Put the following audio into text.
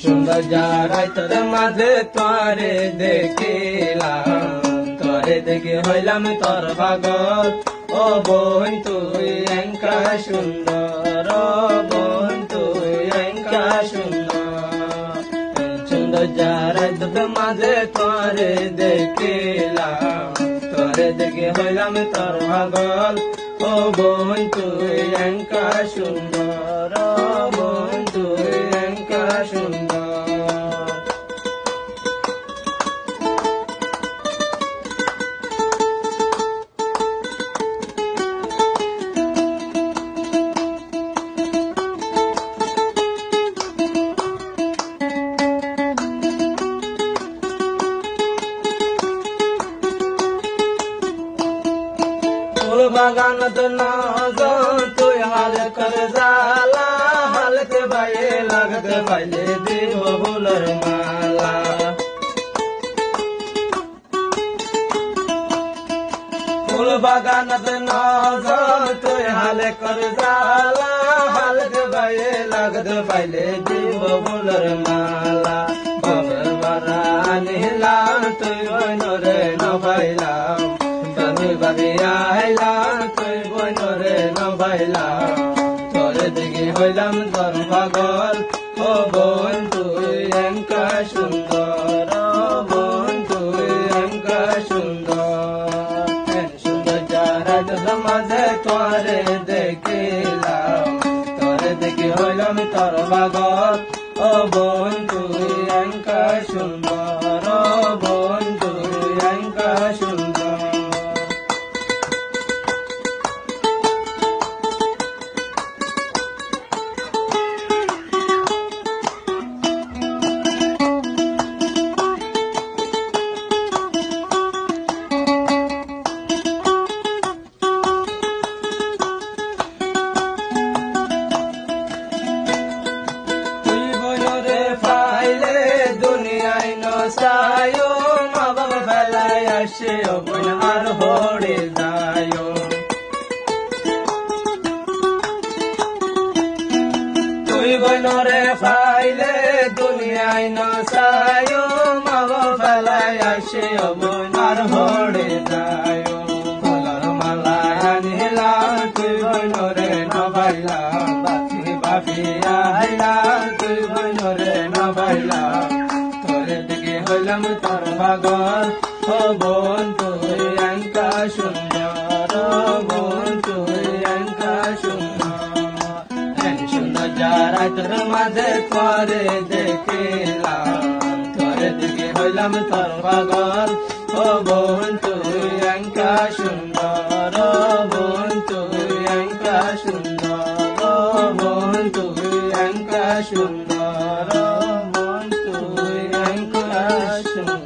সুন্দর যারাই তোর মাঝে তোরে দেখিলাম, তোরে দেখে হইলাম তোর পাগল। ও বোন তুই এঙ্কা সুন্দর, ও বোন তুই এঙ্কা সুন্দর। সুন্দর যারাই তোর মাঝে তোরে দেখিলাম, তোরে দেখে হইলাম তোর পাগল। ও বোন তুই এঙ্কা সুন্দর, ও বোন তুই এঙ্কা সুন্দর। ফুল বাগানত নজন তুই হাল কর জালা, হালতে বাইয়ে লাগতে বাইলে দিব ফুলের মালা। ফুল বাগানত নজন তুই হাল কর জালা, হালতে বাইয়ে লাগতে বাইলে দিব ফুলের মালা। বাবার বারা নিলাম তুই বনরে নবাইলাম, বাড়ি আইলাম তুই বনরে নবাইলাম। তোরে দেখে হইলাম তোর পাগল। ও বোন তুই এঙ্কা সুন্দর, ও বোন তুই এঙ্কা সুন্দর। সুন্দর যারা তোর মাঝে তোরে দেখিলাম, তোরে দেখে হইলাম তোর পাগল। ও বোন তুই এঙ্কা সুন্দর, ও বোন তুই এঙ্কা সুন্দর। মা বাবা ফেলায় আসে বোন আর হরে যায়। তুই বনরে ফাইলে দুনিয়ায় নসায়, মা বাবা ফেলায় আসে বোন আর হরে যায়। ফলার মালা আনিলা তুই বনরে নবাইলা, বাপি বাপি আইলা তুই বনরে নবাইলা। হইলাম তোর পাগল। ও বোন তুই এঙ্কা সুন্দর, ও বোন তুই এঙ্কা সুন্দর। সুন্দর যারা তোর মাঝে তোরে দেখিলাম, তোরে দেখে হইলাম তোর পাগল। ও বোন তুই এঙ্কা সুন্দর, ও বোন তুই এঙ্কা সুন্দর, ও বোন তুই এঙ্কা সুন্দর, ও বোন তুই এঙ্কা সুন্দর।